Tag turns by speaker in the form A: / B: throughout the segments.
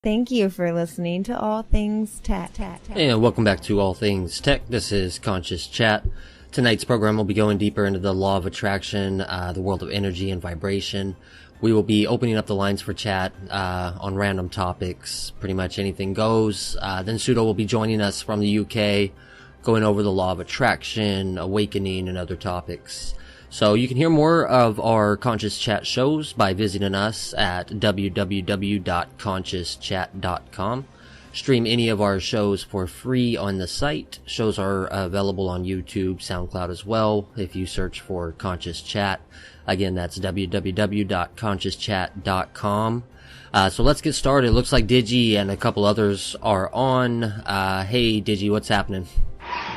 A: Thank you for listening to All Things Tech.
B: And welcome back to All Things Tech. This is Conscious Chat. Tonight's program will be going deeper into the law of attraction, the world of energy and vibration. We will be opening up the lines for chat on random topics. Pretty much anything goes. Then Pseudo will be joining us from the UK, going over the law of attraction, awakening, and other topics. So you can hear more of our Conscious Chat shows by visiting us at www.consciouschat.com. Stream any of our shows for free on the site. Shows are available on YouTube, SoundCloud as well, if you search for Conscious Chat. Again, that's www.consciouschat.com. So let's get started. It looks like Digi and a couple others are on. Hey, Digi, what's happening?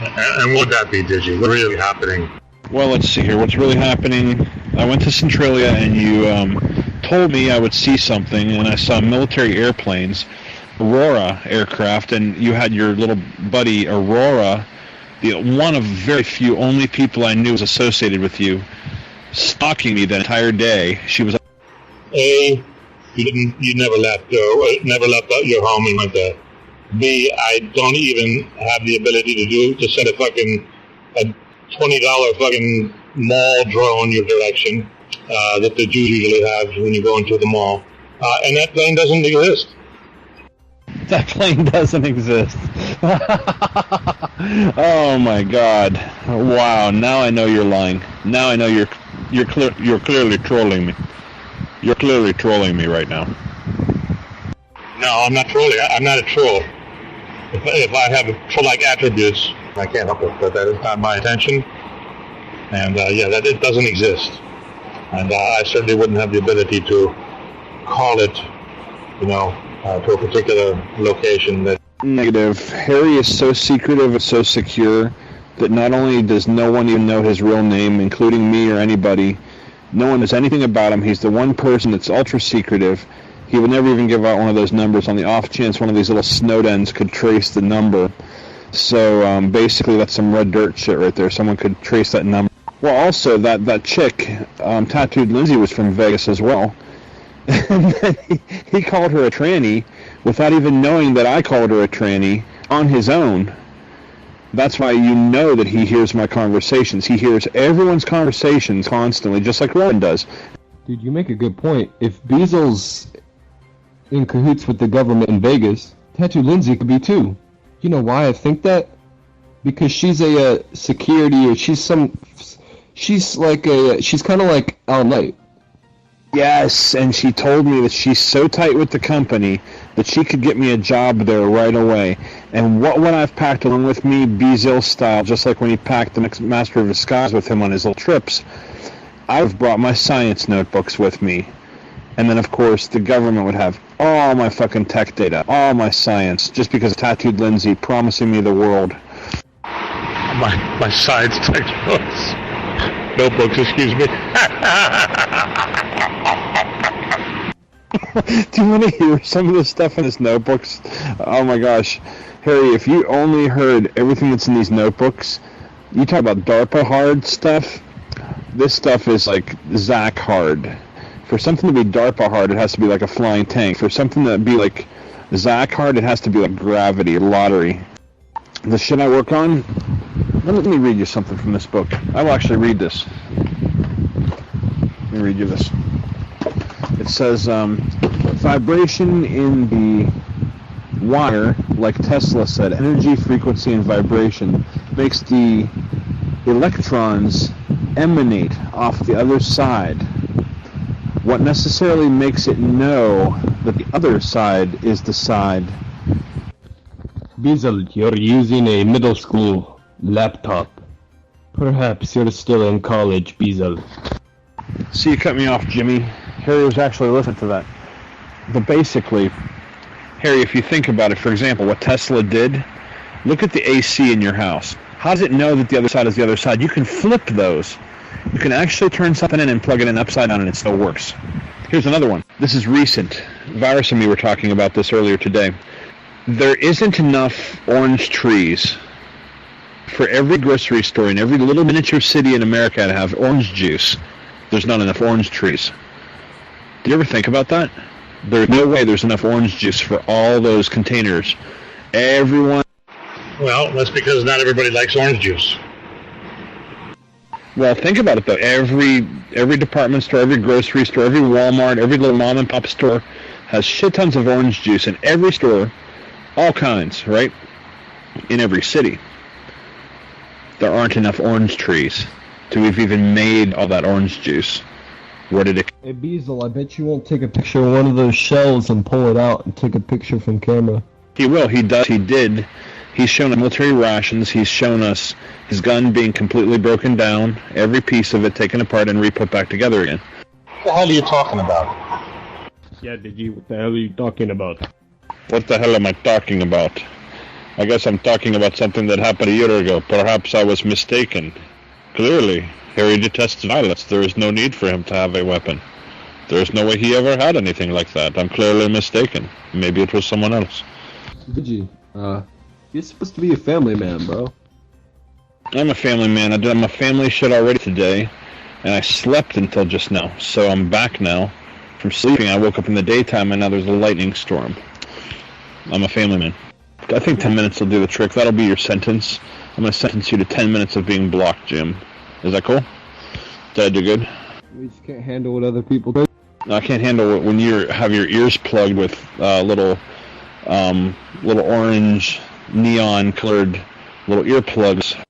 C: And would that be, Digi? What's really happening?
D: Well, let's see here. What's really happening? I went to Centralia, and you told me I would see something, and I saw military airplanes, Aurora aircraft, and you had your little buddy Aurora, one of very few, only people I knew was associated with you, stalking me the entire day. She was.
C: A, you never left your home and went there. B, I don't even have the ability to set a $20 fucking mall drone your direction that the Jews usually have when you go into the mall. And that plane doesn't exist.
D: That plane doesn't exist. Oh my God! Wow! Now I know you're lying. Now I know you're clearly trolling me. You're clearly trolling me right now.
C: No, I'm not trolling. I'm not a troll. If I have troll-like attributes, I can't help it. But that is not my intention. And that it doesn't exist. And I certainly wouldn't have the ability to call it, to a particular location.
D: Negative. Harry is so secretive and so secure that not only does no one even know his real name, including me or anybody, no one knows anything about him. He's the one person that's ultra secretive. He would never even give out one of those numbers on the off chance one of these little snowdens could trace the number. So basically that's some red dirt shit right there. Someone could trace that number. Well, also, that chick, Tattooed Lindsay, was from Vegas as well. And then he called her a tranny without even knowing that I called her a tranny on his own. That's why you know that he hears my conversations. He hears everyone's conversations constantly, just like Rowan does.
E: Dude, you make a good point. If Beasel's in cahoots with the government in Vegas, Tattooed Lindsay could be too. You know why I think that? Because she's a security, or she's kind of like Al Knight.
D: Yes, and she told me that she's so tight with the company that she could get me a job there right away. And what would I've packed along with me, Beazil style, just like when he packed the Master of Disguise with him on his little trips, I've brought my science notebooks with me. And then, of course, the government would have all my fucking tech data, all my science, just because of Tattooed Lindsay promising me the world.
C: My science textbooks. Notebooks, excuse me.
D: Do you want to hear some of the stuff in his notebooks? Oh my gosh. Harry, if you only heard everything that's in these notebooks, you talk about DARPA hard stuff, this stuff is like Zach hard. For something to be DARPA hard, it has to be like a flying tank. For something to be like Zach hard, it has to be like gravity, lottery. The shit I work on, let me read you something from this book. I will actually read this. Let me read you this. It says, vibration in the wire, like Tesla said, energy, frequency, and vibration makes the electrons emanate off the other side. What necessarily makes it know that the other side is the side.
E: Beazle, you're using a middle school laptop. Perhaps you're still in college, Beazle.
D: See, you cut me off, Jimmy. Harry was actually listening to that. But basically, Harry, if you think about it, for example, what Tesla did, look at the AC in your house. How does it know that the other side is the other side? You can flip those. You can actually turn something in and plug it in upside down and it still works. Here's another one. This is recent. Virus and me were talking about this earlier today. There isn't enough orange trees for every grocery store in every little miniature city in America to have orange juice. There's not enough orange trees. Do you ever think about that? There's no way there's enough orange juice for all those containers. Everyone...
C: Well, that's because not everybody likes orange juice.
D: Well, think about it, though. Every department store, every grocery store, every Walmart, every little mom-and-pop store has shit tons of orange juice in every store, all kinds, right? In every city. There aren't enough orange trees to have even made all that orange juice. Where did it...
E: Hey, Beazle, I bet you won't take a picture of one of those shells and pull it out and take a picture from camera.
D: He will. He does. He did. He's shown us military rations. He's shown us his gun being completely broken down, every piece of it taken apart and re-put back together again.
C: What the hell are you talking about?
E: Yeah, what the hell are you talking about?
D: What the hell am I talking about? I guess I'm talking about something that happened a year ago. Perhaps I was mistaken. Clearly, Harry detests violence. There is no need for him to have a weapon. There is no way he ever had anything like that. I'm clearly mistaken. Maybe it was someone else.
E: Luigi, you're supposed to be a family man, bro.
D: I'm a family man. I did my family shit already today, and I slept until just now. So I'm back now from sleeping. I woke up in the daytime, and now there's a lightning storm. I'm a family man. I think 10 minutes will do the trick. That'll be your sentence. I'm going to sentence you to 10 minutes of being blocked, Jim. Is that cool? Did I do good?
E: We just can't handle what other people do.
D: No, I can't handle it when you have your ears plugged with little orange neon-colored little earplugs.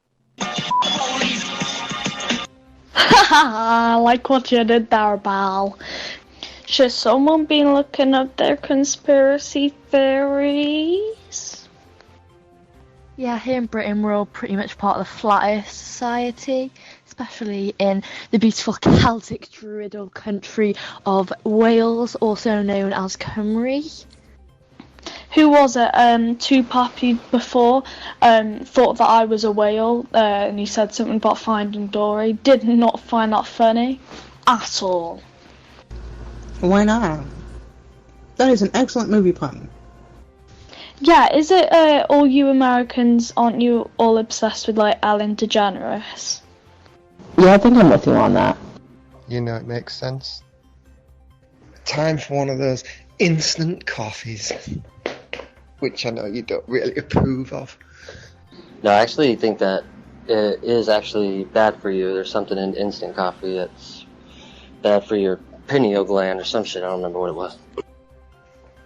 F: Haha, like what you did there, Bal. Should someone be looking up their conspiracy theories?
G: Yeah, here in Britain we're all pretty much part of the Flat Earth Society, especially in the beautiful Celtic Druidal country of Wales, also known as Cymru.
F: Who was it? Tupac before thought that I was a whale, and he said something about Finding Dory. Did not find that funny at all.
H: Why not? That is an excellent movie pun.
F: Yeah, is it all you Americans, aren't you all obsessed with like Ellen DeGeneres?
H: Yeah, I think I'm with you on that.
I: You know, it makes sense. Time for one of those instant coffees, which I know you don't really approve of.
B: No, I actually think that it is actually bad for you. There's something in instant coffee that's bad for your pineal gland or some shit. I don't remember what it was.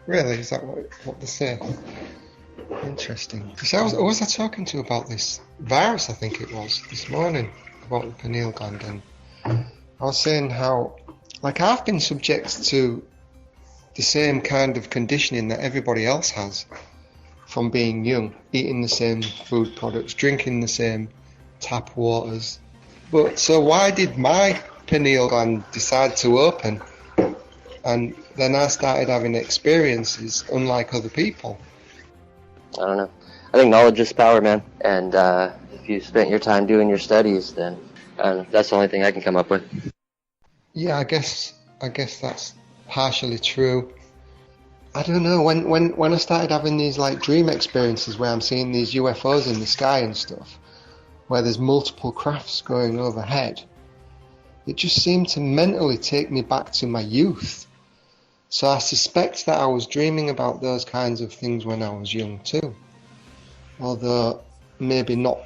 I: Really? Is that what they say? Interesting. Because I was I talking to about this virus, I think it was, this morning, about the pineal gland, and I was saying how, like, I've been subject to the same kind of conditioning that everybody else has from being young, eating the same food products, drinking the same tap waters. But so why did my pineal gland decide to open, and then I started having experiences unlike other people?
B: I don't know. I think knowledge is power, man. And if you spent your time doing your studies, then that's the only thing I can come up with.
I: Yeah, I guess that's partially true. I don't know, when I started having these like dream experiences where I'm seeing these UFOs in the sky and stuff, where there's multiple crafts going overhead, it just seemed to mentally take me back to my youth. So I suspect that I was dreaming about those kinds of things when I was young too, although maybe not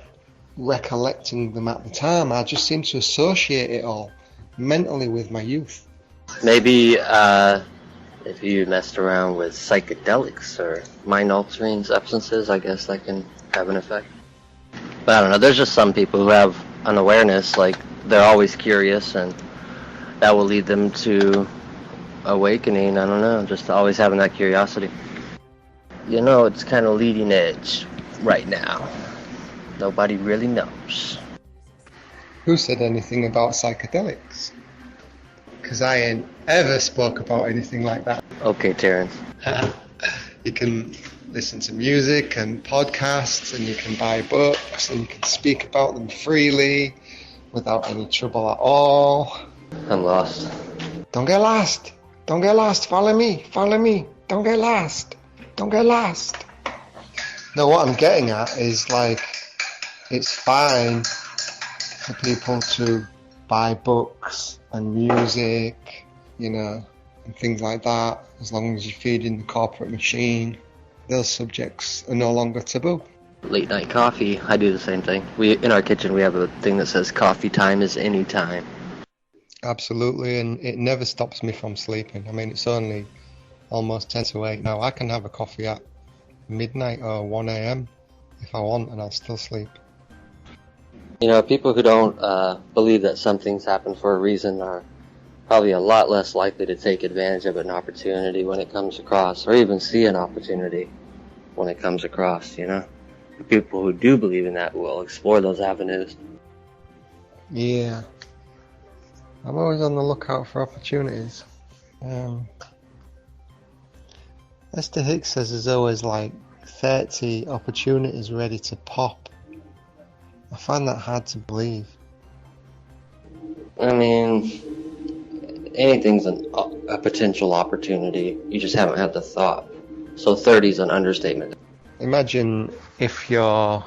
I: recollecting them at the time. I just seem to associate it all mentally with my youth.
B: Maybe if you messed around with psychedelics or mind-altering substances, I guess that can have an effect. But I don't know, there's just some people who have an awareness, like they're always curious, and that will lead them to awakening. I don't know, just always having that curiosity. You know, it's kind of leading edge right now. Nobody really knows.
I: Who said anything about psychedelics? Because I ain't ever spoke about anything like that.
B: Okay, Terrence.
I: You can listen to music and podcasts, and you can buy books, and you can speak about them freely without any trouble at all.
B: I'm lost.
I: Don't get lost. Don't get lost. Follow me. Follow me. Don't get lost. Don't get lost. No, what I'm getting at is, like, it's fine for people to buy books and music, you know, and things like that, as long as you're feeding the corporate machine, those subjects are no longer taboo.
B: Late night coffee, I do the same thing. In our kitchen we have a thing that says coffee time is any time.
I: Absolutely, and it never stops me from sleeping. I mean, it's only almost 10 to 8 now. I can have a coffee at midnight or 1 a.m. if I want, and I'll still sleep.
B: You know, people who don't believe that something's happened for a reason are probably a lot less likely to take advantage of an opportunity when it comes across, or even see an opportunity when it comes across, you know? The people who do believe in that will explore those avenues.
I: Yeah. I'm always on the lookout for opportunities. Esther Hicks says there's always like 30 opportunities ready to pop. I find that hard to believe.
B: I mean, anything's a potential opportunity. You just haven't had the thought. So 30 is an understatement.
I: Imagine if you're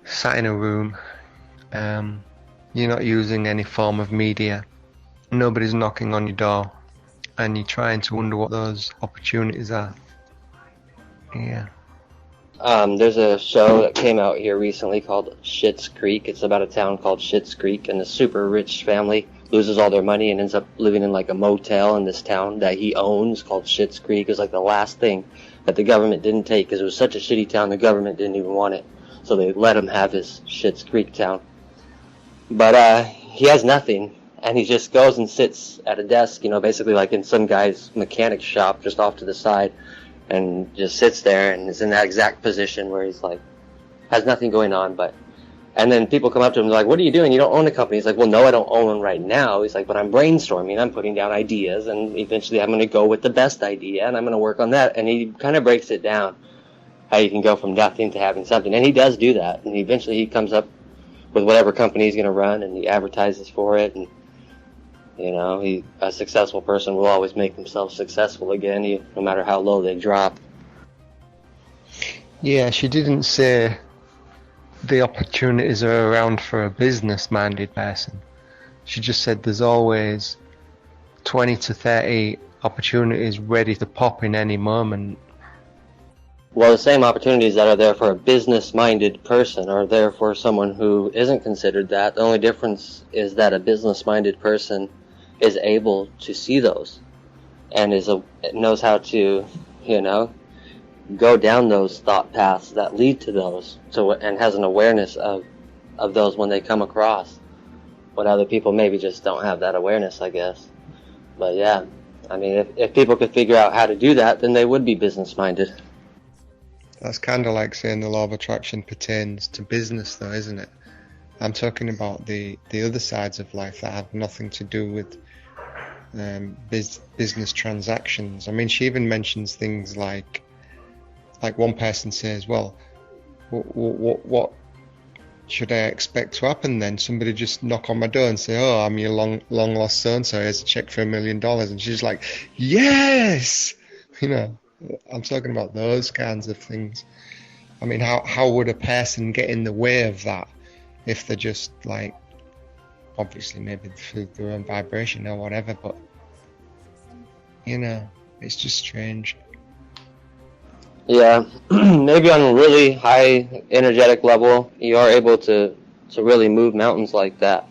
I: sat in a room, you're not using any form of media, nobody's knocking on your door, and you're trying to wonder what those opportunities are. Yeah.
B: There's a show that came out here recently called Schitt's Creek. It's about a town called Schitt's Creek, and a super rich family loses all their money and ends up living in like a motel in this town that he owns called Schitt's Creek. It's like the last thing that the government didn't take because it was such a shitty town the government didn't even want it. So they let him have his Schitt's Creek town. But he has nothing, and he just goes and sits at a desk, you know, basically like in some guy's mechanic shop just off to the side, and just sits there and is in that exact position where he's like, has nothing going on, and then people come up to him and they're like, what are you doing? You don't own a company. He's like, well, no, I don't own one right now. He's like, but I'm brainstorming. I'm putting down ideas, and eventually I'm going to go with the best idea, and I'm going to work on that. And he kind of breaks it down, how you can go from nothing to having something. And he does do that. And eventually he comes up with whatever company he's going to run, and he advertises for it. And, you know, a successful person will always make themselves successful again, no matter how low they drop.
I: Yeah, she didn't say the opportunities are around for a business-minded person. She just said there's always 20 to 30 opportunities ready to pop in any moment.
B: Well, the same opportunities that are there for a business-minded person are there for someone who isn't considered that. The only difference is that a business-minded person is able to see those and knows how to, you know, go down those thought paths that lead to those, and has an awareness of those when they come across, when other people maybe just don't have that awareness, I guess. But yeah, I mean, if people could figure out how to do that, then they would be business-minded.
I: That's kind of like saying the law of attraction pertains to business, though, isn't it? I'm talking about the other sides of life that have nothing to do with business transactions. I mean, she even mentions things like one person says, well, what should I expect to happen then? Somebody just knock on my door and say, oh, I'm your long lost so-and-so, here's a check for $1 million. And she's like, yes! You know, I'm talking about those kinds of things. I mean, how would a person get in the way of that if they're just like, obviously maybe through their own vibration or whatever, but, you know, it's just strange.
B: Yeah, maybe on a really high energetic level, you are able to really move mountains like that,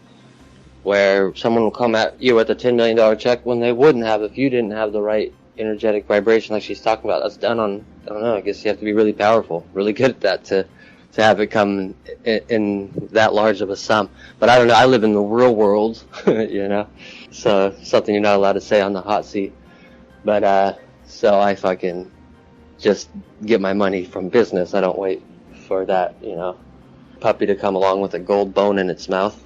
B: where someone will come at you with a $10 million check when they wouldn't have if you didn't have the right energetic vibration like she's talking about. That's done on, I don't know, I guess you have to be really powerful, really good at that to have it come in that large of a sum. But I don't know, I live in the real world, you know, so something you're not allowed to say on the hot seat. But, so I fucking just get my money from business. I don't wait for that, you know, puppy to come along with a gold bone in its mouth.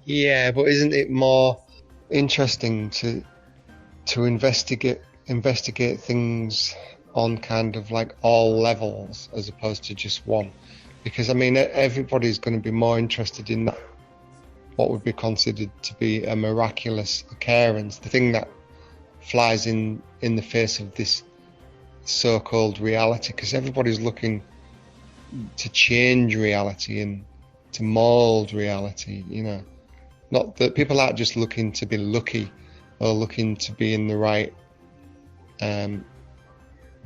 I: Yeah, but isn't it more interesting to investigate things on kind of like all levels as opposed to just one? Because I mean, everybody's going to be more interested in that, what would be considered to be a miraculous occurrence, the thing that flies in the face of this so-called reality, because everybody's looking to change reality and to mold reality, you know. Not that people aren't just looking to be lucky or looking to be in the right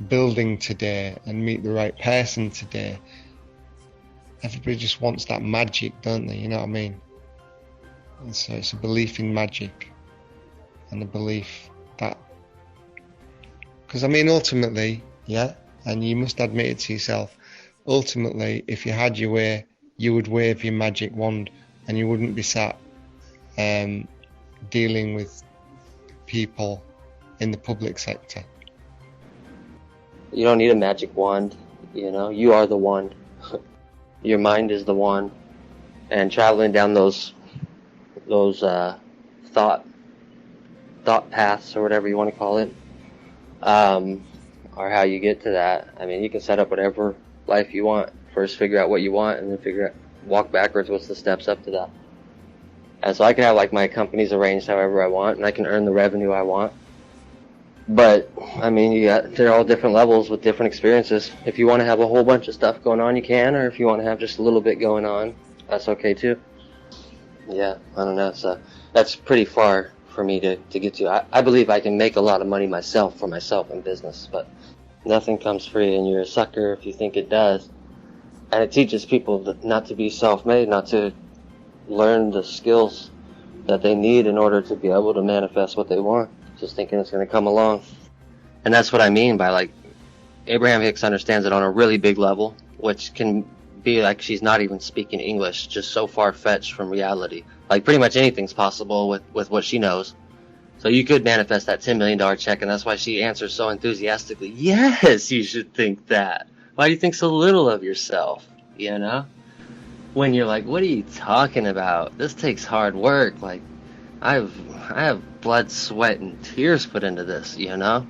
I: building today and meet the right person today. Everybody just wants that magic, don't they? You know what I mean? And so it's a belief in magic, and a belief that, because I mean, ultimately, yeah, and you must admit it to yourself, ultimately, if you had your way, you would wave your magic wand and you wouldn't be sat dealing with people in the public sector.
B: You don't need a magic wand, you know, you are the wand. Your mind is the wand. And traveling down those thought paths, or whatever you want to call it, or how you get to that. I mean, you can set up whatever life you want. First figure out what you want, and then walk backwards what's the steps up to that. And so I can have like my companies arranged however I want, and I can earn the revenue I want. But I mean, they're all different levels with different experiences. If you want to have a whole bunch of stuff going on, you can, or if you want to have just a little bit going on, that's okay too. Yeah, I don't know. So that's pretty far for me to get to. I believe I can make a lot of money myself for myself in business, but nothing comes free, and you're a sucker if you think it does. And it teaches people not to be self-made, not to learn the skills that they need in order to be able to manifest what they want, just thinking it's going to come along. And that's what I mean by, like, Abraham Hicks understands it on a really big level, which can be like she's not even speaking English, just so far-fetched from reality. Like, pretty much anything's possible with what she knows. So you could manifest that $10 million check, and that's why she answers so enthusiastically, yes, you should think that. Why do you think so little of yourself, you know? When you're like, what are you talking about? This takes hard work. Like, I have blood, sweat, and tears put into this, you know?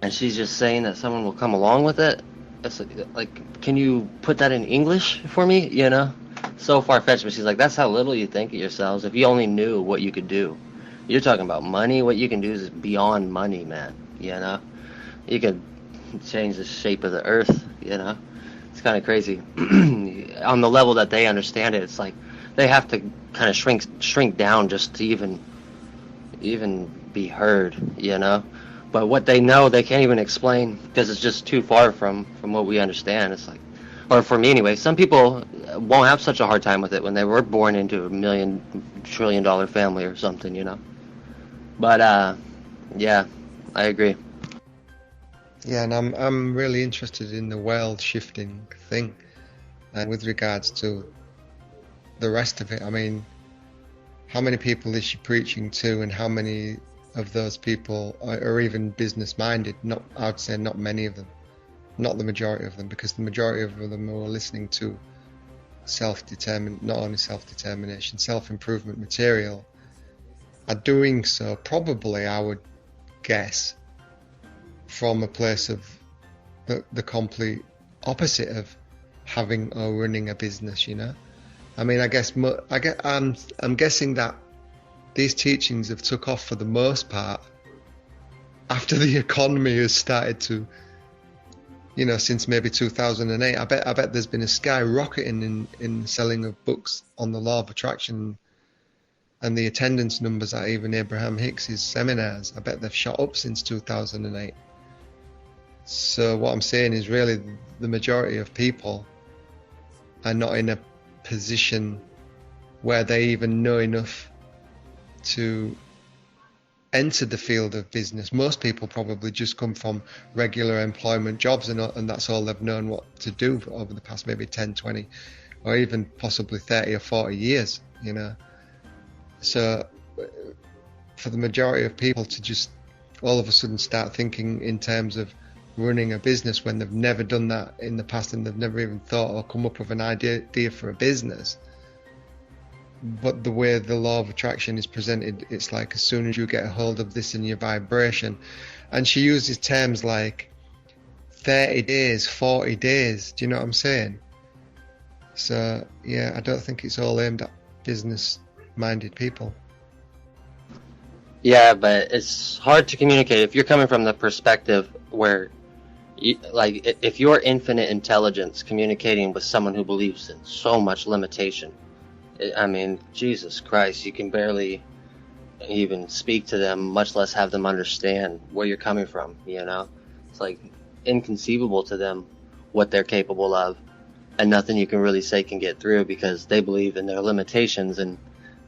B: And she's just saying that someone will come along with it. It's like, can you put that in English for me, you know? So far-fetched, but she's like, that's how little you think of yourselves. If you only knew what you could do. You're talking about money. What you can do is beyond money, man, you know? You could change the shape of the earth, you know? It's kind of crazy. On the level that they understand it, it's like they have to kind of shrink down just to even be heard, you know? But what they know, they can't even explain because it's just too far from what we understand. It's like, or for me anyway, some people won't have such a hard time with it when they were born into a $1 million trillion family or something, you know? But, yeah, I agree.
I: Yeah, and I'm really interested in the world shifting thing, and with regards to the rest of it. I mean, how many people is she preaching to, and how many of those people are even business minded? Not, I would say not many of them, not the majority of them, because the majority of them who are listening to not only self-determination, self-improvement material, are doing so probably, I would guess, from a place of the complete opposite of having or running a business, you know. I mean, I'm guessing that these teachings have took off for the most part after the economy has started to, you know, since maybe 2008. I bet there's been a skyrocketing in selling of books on the law of attraction, and the attendance numbers at even Abraham Hicks's seminars, I bet they've shot up since 2008. So what I'm saying is, really, the majority of people are not in a position where they even know enough to enter the field of business. Most people probably just come from regular employment jobs, and that's all they've known what to do over the past maybe 10, 20, or even possibly 30 or 40 years, you know. So for the majority of people to just all of a sudden start thinking in terms of running a business when they've never done that in the past, and they've never even thought or come up with an idea for a business. But the way the law of attraction is presented, it's like as soon as you get a hold of this in your vibration, and she uses terms like 30 days, 40 days, do you know what I'm saying? So yeah, I don't think it's all aimed at business minded people.
B: Yeah, but it's hard to communicate if you're coming from the perspective where if your infinite intelligence communicating with someone who believes in so much limitation, I mean, Jesus Christ, you can barely even speak to them, much less have them understand where you're coming from, you know? It's like inconceivable to them what they're capable of, and nothing you can really say can get through because they believe in their limitations, and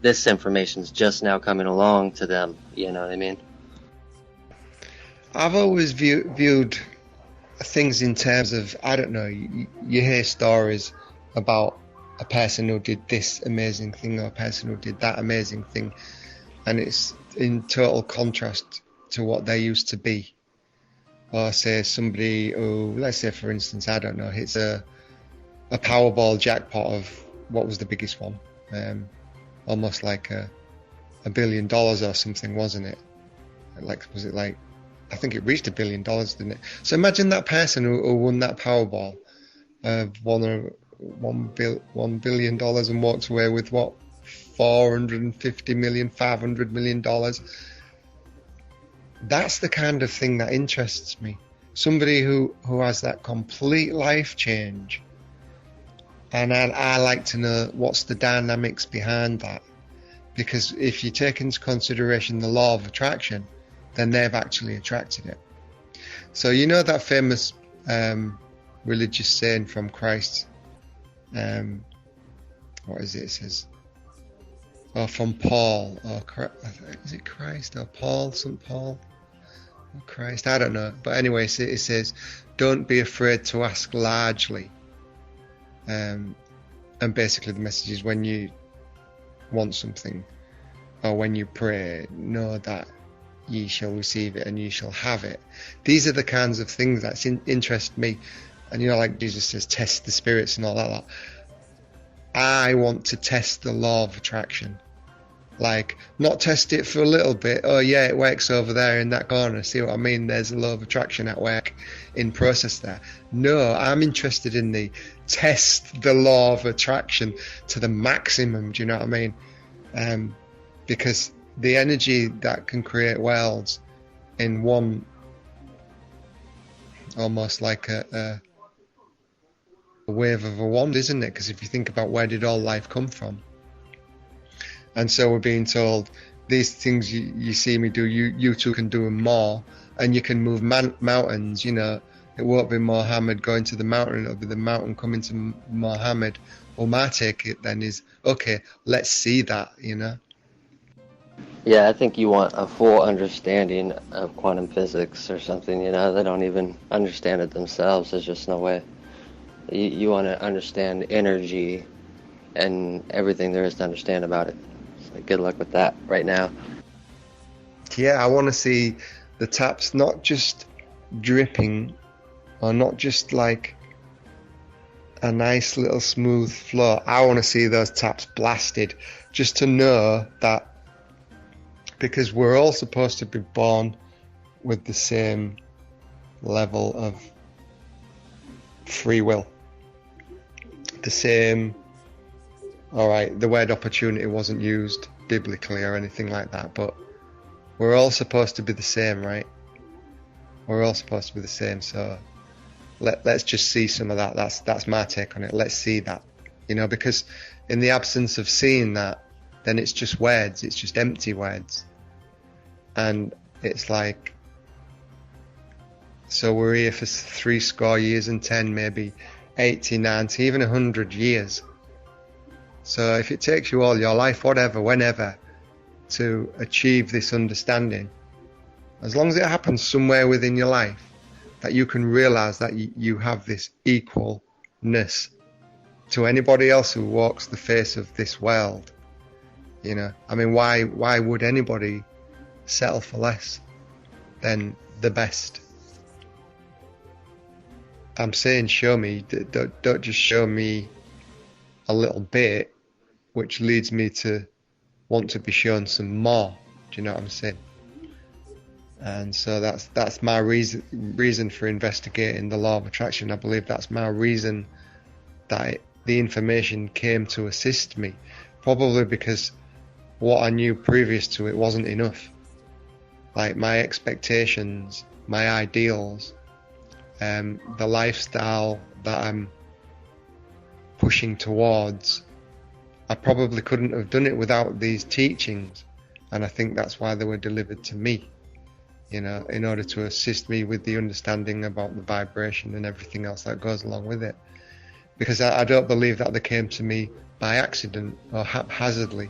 B: this information's just now coming along to them, you know what I mean?
I: I've always viewed things in terms of, I don't know, you hear stories about a person who did this amazing thing or a person who did that amazing thing, and it's in total contrast to what they used to be. Or say somebody who, let's say for instance, I don't know, hits a Powerball jackpot of, what was the biggest one? Almost like $1 billion or something, wasn't it? Like, was it like, I think it reached $1 billion, didn't it? So imagine that person who won that Powerball, won $1 billion and walked away with what, $450 million, $500 million. That's the kind of thing that interests me. Somebody who has that complete life change. And I like to know what's the dynamics behind that. Because if you take into consideration the law of attraction, then they've actually attracted it. So you know that famous religious saying from Christ, what is it? It says, or from Paul, or is it Christ or Paul? St. Paul or Christ? I don't know. But anyway, it says, don't be afraid to ask largely. And basically the message is, when you want something or when you pray, know that ye shall receive it and ye shall have it. These are the kinds of things that interest me. And you know, like Jesus says, test the spirits and all that. I want to test the law of attraction. Like, not test it for a little bit. Oh yeah, it works over there in that corner. See what I mean? There's a law of attraction at work in process there. No, I'm interested in the test the law of attraction to the maximum. Do you know what I mean? Because the energy that can create worlds in one, almost like a wave of a wand, isn't it? Because if you think about, where did all life come from? And so we're being told, these things you see me do, you too can do them more, and you can move mountains. You know, it won't be Muhammad going to the mountain, it'll be the mountain coming to Muhammad. Well, my take it then is, okay, let's see that, you know.
B: Yeah, I think you want a full understanding of quantum physics or something, you know. They don't even understand it themselves. There's just no way. You want to understand energy and everything there is to understand about it. So good luck with that right now.
I: Yeah, I want to see the taps not just dripping, or not just like a nice little smooth flow. I want to see those taps blasted, just to know that, because we're all supposed to be born with the same level of free will. The same, alright, the word opportunity wasn't used biblically or anything like that, but we're all supposed to be the same, right? We're all supposed to be the same, so let's just see some of that. That's my take on it. Let's see that, you know, because in the absence of seeing that, then it's just words, it's just empty words. And it's like, so we're here for 70 years and 10, maybe 80, 90, even 100 years. So if it takes you all your life, whatever, whenever, to achieve this understanding, as long as it happens somewhere within your life, that you can realize that you have this equalness to anybody else who walks the face of this world. You know, I mean, why would anybody settle for less than the best? I'm saying show me, don't just show me a little bit, which leads me to want to be shown some more. Do you know what I'm saying? And so that's my reason for investigating the law of attraction. I believe that's my reason that the information came to assist me, probably because what I knew previous to it wasn't enough. Like my expectations, my ideals, the lifestyle that I'm pushing towards, I probably couldn't have done it without these teachings. And I think that's why they were delivered to me, you know, in order to assist me with the understanding about the vibration and everything else that goes along with it. Because I don't believe that they came to me by accident or haphazardly,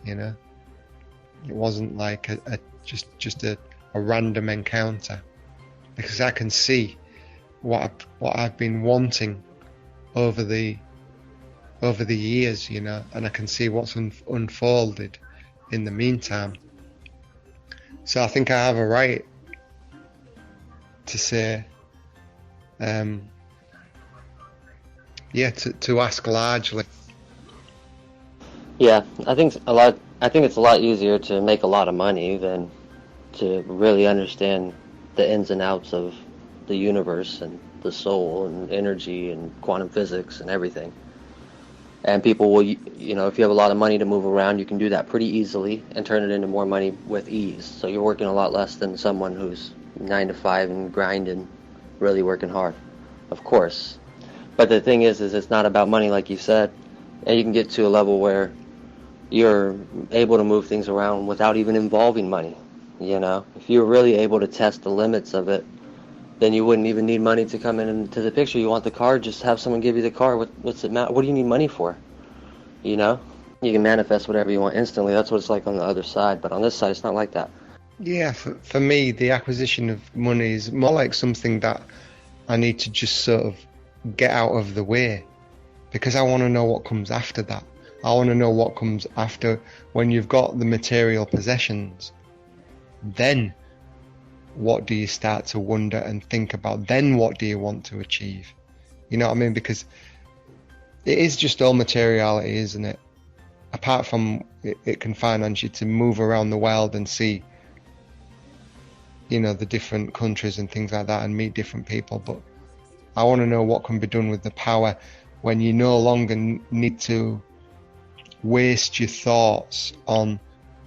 I: you know. It wasn't like just a random encounter, because I can see what I've been wanting over the years, you know, and I can see what's unfolded in the meantime. So I think I have a right to say, to ask largely.
B: Yeah, I think it's a lot easier to make a lot of money than to really understand the ins and outs of the universe and the soul and energy and quantum physics and everything. And people will, you know, if you have a lot of money to move around, you can do that pretty easily and turn it into more money with ease. So you're working a lot less than someone who's 9 to 5 and grinding, really working hard, of course. But the thing is it's not about money, like you said. And you can get to a level where you're able to move things around without even involving money, you know. If you're really able to test the limits of it, then you wouldn't even need money to come into the picture. You want the car, just have someone give you the car. What's it matter? What do you need money for? You know? You can manifest whatever you want instantly. That's what it's like on the other side. But on this side, it's not like that.
I: Yeah, for me, the acquisition of money is more like something that I need to just sort of get out of the way, because I want to know what comes after that. I want to know what comes after when you've got the material possessions. Then what do you start to wonder and think about? Then what do you want to achieve? You know what I mean? Because it is just all materiality, isn't it? Apart from it can finance you to move around the world and see, you know, the different countries and things like that and meet different people. But I want to know what can be done with the power when you no longer need to waste your thoughts on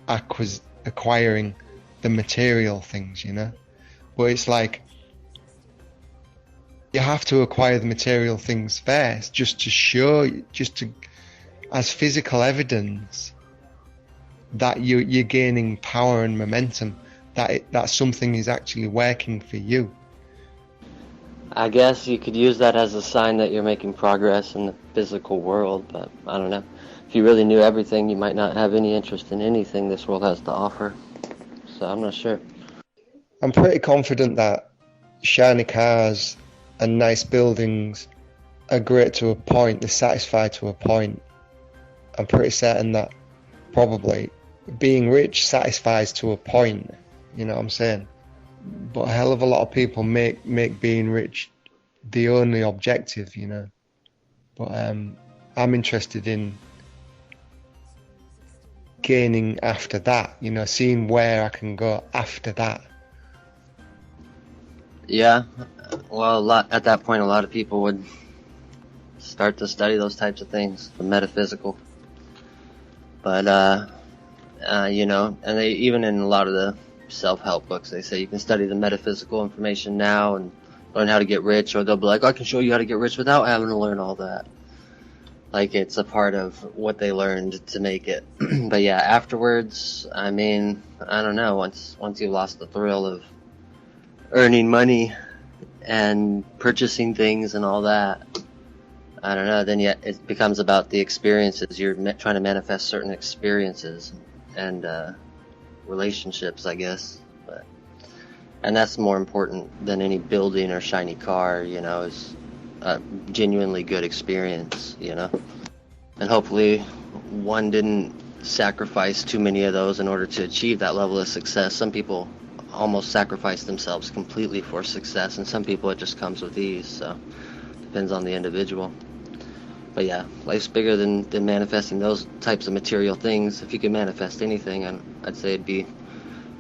I: acquiring the material things, you know. But it's like you have to acquire the material things first, just to as physical evidence that you're gaining power and momentum, that something is actually working for you.
B: I guess you could use that as a sign that you're making progress in the physical world, but I don't know. If you really knew everything, you might not have any interest in anything this world has to offer. So I'm not sure.
I: I'm pretty confident that shiny cars and nice buildings are great to a point, they're satisfied to a point. I'm pretty certain that probably being rich satisfies to a point, you know what I'm saying? But a hell of a lot of people make being rich the only objective, you know. But I'm interested in gaining after that, you know, seeing where I can go after that.
B: Yeah, well, at that point, a lot of people would start to study those types of things, the metaphysical. But, you know, and they even in a lot of the self-help books, they say you can study the metaphysical information now and learn how to get rich, or they'll be like, I can show you how to get rich without having to learn all that. Like it's a part of what they learned to make it. But yeah, afterwards, I mean, I don't know, once you've lost the thrill of earning money and purchasing things and all that, I don't know, then it becomes about the experiences. You're trying to manifest certain experiences and relationships, I guess. And that's more important than any building or shiny car, you know, is a genuinely good experience, you know. And hopefully one didn't sacrifice too many of those in order to achieve that level of success. Some people almost sacrifice themselves completely for success, and some people it just comes with ease, so depends on the individual. But yeah, life's bigger than manifesting those types of material things. If you could manifest anything, I'd say it'd be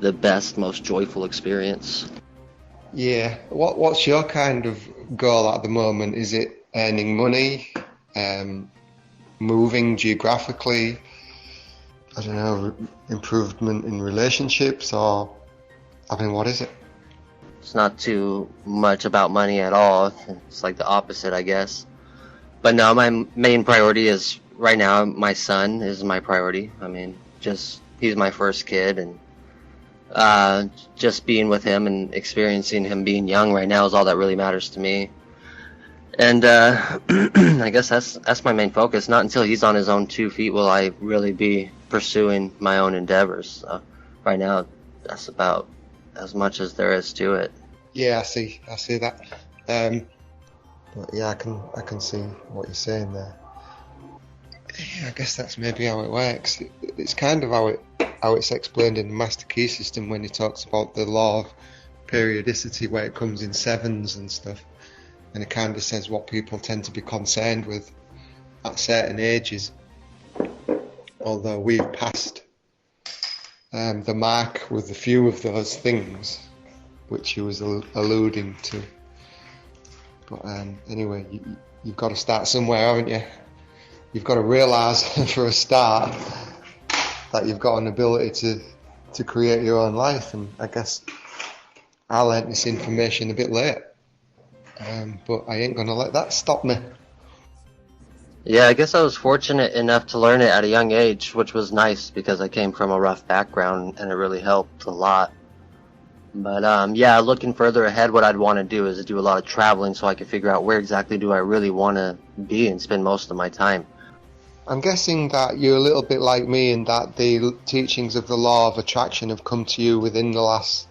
B: the best, most joyful experience.
I: Yeah. What's your kind of goal at the moment? Is it earning money, moving geographically, I don't know, improvement in relationships, or, I mean, what is it?
B: It's not too much about money at all. It's like the opposite, I guess. But no, my main priority is, right now, my son is my priority. I mean, just he's my first kid, and just being with him and experiencing him being young right now is all that really matters to me. And I guess that's my main focus. Not until he's on his own 2 feet will I really be pursuing my own endeavors. So right now, that's about as much as there is to it.
I: Yeah, I see that. But yeah, I can see what you're saying there. Yeah, I guess that's maybe how it works. It's kind of how it's explained in the Master Key System when he talks about the law of periodicity, where it comes in sevens and stuff, and it kind of says what people tend to be concerned with at certain ages. Although we've passed the mark with a few of those things, which he was alluding to. But anyway, you've got to start somewhere, haven't you? You've got to realise for a start that you've got an ability to create your own life, and I guess I learnt this information a bit late, but I ain't going to let that stop me.
B: Yeah, I guess I was fortunate enough to learn it at a young age, which was nice because I came from a rough background and it really helped a lot. But yeah, looking further ahead, what I'd want to do is do a lot of traveling so I can figure out where exactly do I really want to be and spend most of my time.
I: I'm guessing that you're a little bit like me in that the teachings of the law of attraction have come to you within the last,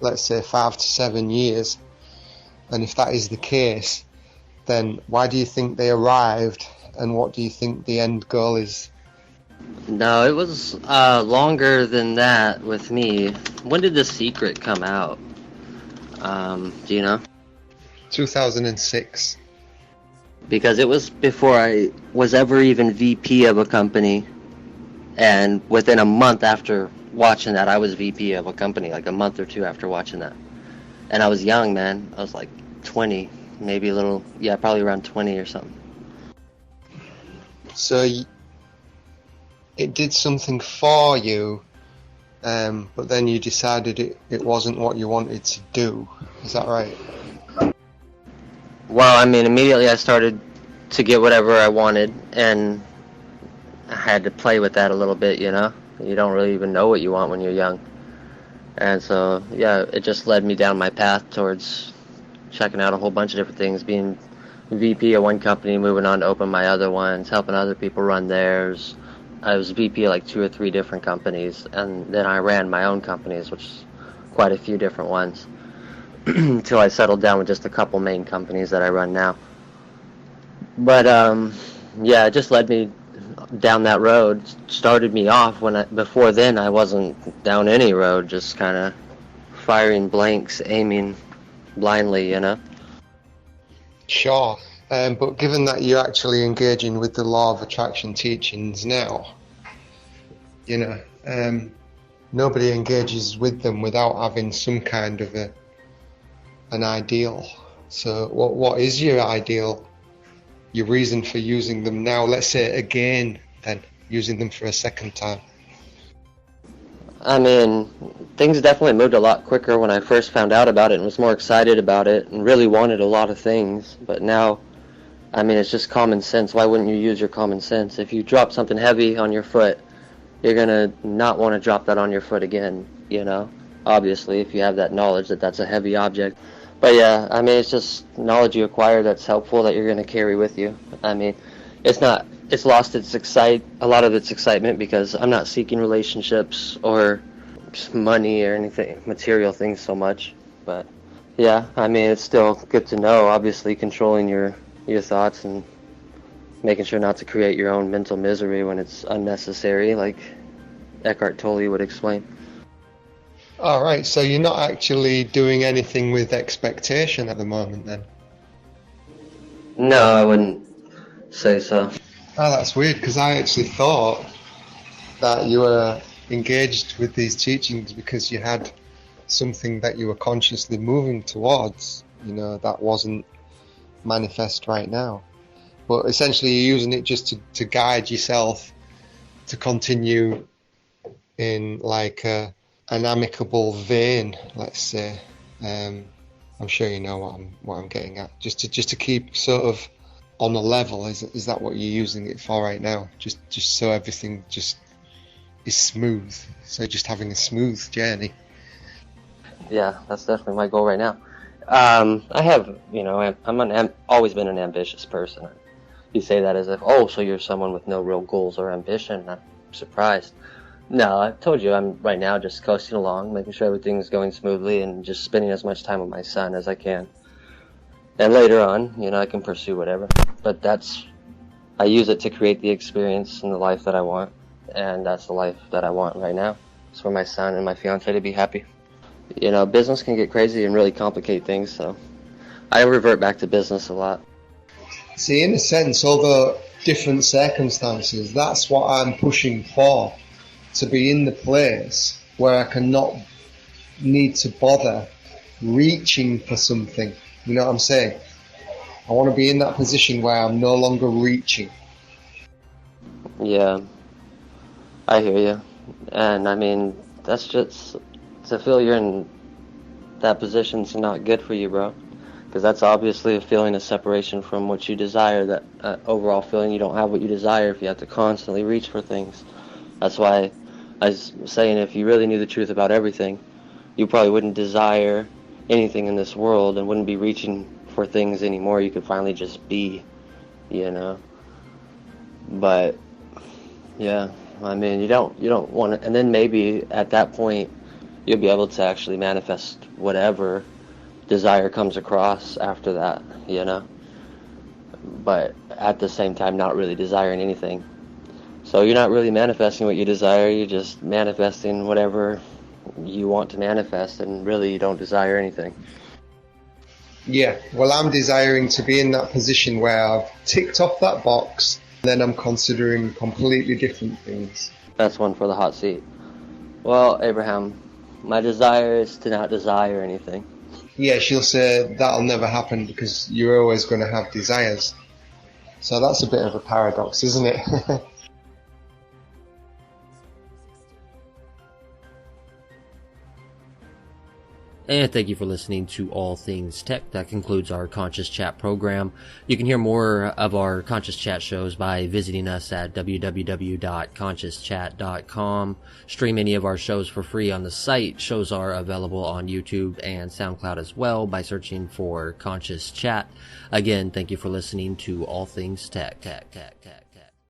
I: let's say, 5 to 7 years. And if that is the case, then why do you think they arrived, and what do you think the end goal is?
B: No, it was longer than that with me. When did The Secret come out? Do you know?
I: 2006.
B: Because it was before I was ever even VP of a company, and within a month after watching that, I was VP of a company, like a month or 2 after watching that. And I was young, man. I was like 20, maybe a little, yeah, probably around 20 or something.
I: So it did something for you, but then you decided it wasn't what you wanted to do. Is that right?
B: Well, I mean, immediately I started to get whatever I wanted, and I had to play with that a little bit, you know? You don't really even know what you want when you're young. And so, yeah, it just led me down my path towards checking out a whole bunch of different things, being VP of one company, moving on to open my other ones, helping other people run theirs. I was VP of like 2 or 3 different companies, and then I ran my own companies, which is quite a few different ones, until I settled down with just a couple main companies that I run now. But yeah, it just led me down that road, started me off before then I wasn't down any road, just kind of firing blanks, aiming blindly, you know?
I: Sure. But given that you're actually engaging with the law of attraction teachings now, you know, nobody engages with them without having some kind of an ideal. So what is your ideal, your reason for using them now? Let's say again, then, using them for a second time.
B: I mean, things definitely moved a lot quicker when I first found out about it and was more excited about it and really wanted a lot of things. But now, I mean, it's just common sense. Why wouldn't you use your common sense? If you drop something heavy on your foot, you're going to not want to drop that on your foot again, you know? Obviously, if you have that knowledge that that's a heavy object. But yeah, I mean, it's just knowledge you acquire that's helpful that you're going to carry with you. I mean, it's lost a lot of its excitement because I'm not seeking relationships or just money or anything, material things so much. But yeah, I mean, it's still good to know, obviously, controlling your thoughts and making sure not to create your own mental misery when it's unnecessary, like Eckhart Tolle would explain.
I: All right, so you're not actually doing anything with expectation at the moment, then?
B: No, I wouldn't say so.
I: Oh, that's weird, because I actually thought that you were engaged with these teachings because you had something that you were consciously moving towards, you know, that wasn't manifest right now. But essentially you're using it just to guide yourself to continue in like an amicable vein, let's say. I'm sure you know what I'm getting at. Just to keep sort of on a level. Is that what you're using it for right now? Just so everything just is smooth. So just having a smooth journey.
B: Yeah, that's definitely my goal right now. I have, always been an ambitious person. You say that as if, oh, so you're someone with no real goals or ambition. I'm surprised. No, I told you, I'm right now just coasting along, making sure everything's going smoothly and just spending as much time with my son as I can. And later on, I can pursue whatever. But I use it to create the experience and the life that I want. And that's the life that I want right now. It's for my son and my fiance to be happy. Business can get crazy and really complicate things, so I revert back to business a lot.
I: See, in a sense, although different circumstances, that's what I'm pushing for. To be in the place where I cannot need to bother reaching for something. You know what I'm saying? I want to be in that position where I'm no longer reaching.
B: Yeah, I hear you. And I mean, that's just, to feel you're in that position's not good for you, bro. Because that's obviously a feeling of separation from what you desire, that overall feeling you don't have what you desire if you have to constantly reach for things. That's why I was saying, if you really knew the truth about everything, you probably wouldn't desire anything in this world and wouldn't be reaching for things anymore. You could finally just be, But, yeah, I mean, you don't want to, and then maybe at that point, you'll be able to actually manifest whatever desire comes across after that, But at the same time, not really desiring anything. So you're not really manifesting what you desire, you're just manifesting whatever you want to manifest, and really you don't desire anything.
I: Yeah, well, I'm desiring to be in that position where I've ticked off that box, then I'm considering completely different things.
B: That's one for the hot seat. Well, Abraham, my desire is to not desire anything.
I: Yeah, she'll say that'll never happen because you're always going to have desires. So that's a bit of a paradox, isn't it?
B: And thank you for listening to All Things Tech. That concludes our Conscious Chat program. You can hear more of our Conscious Chat shows by visiting us at www.consciouschat.com. Stream any of our shows for free on the site. Shows are available on YouTube and SoundCloud as well by searching for Conscious Chat. Again, thank you for listening to All Things Tech.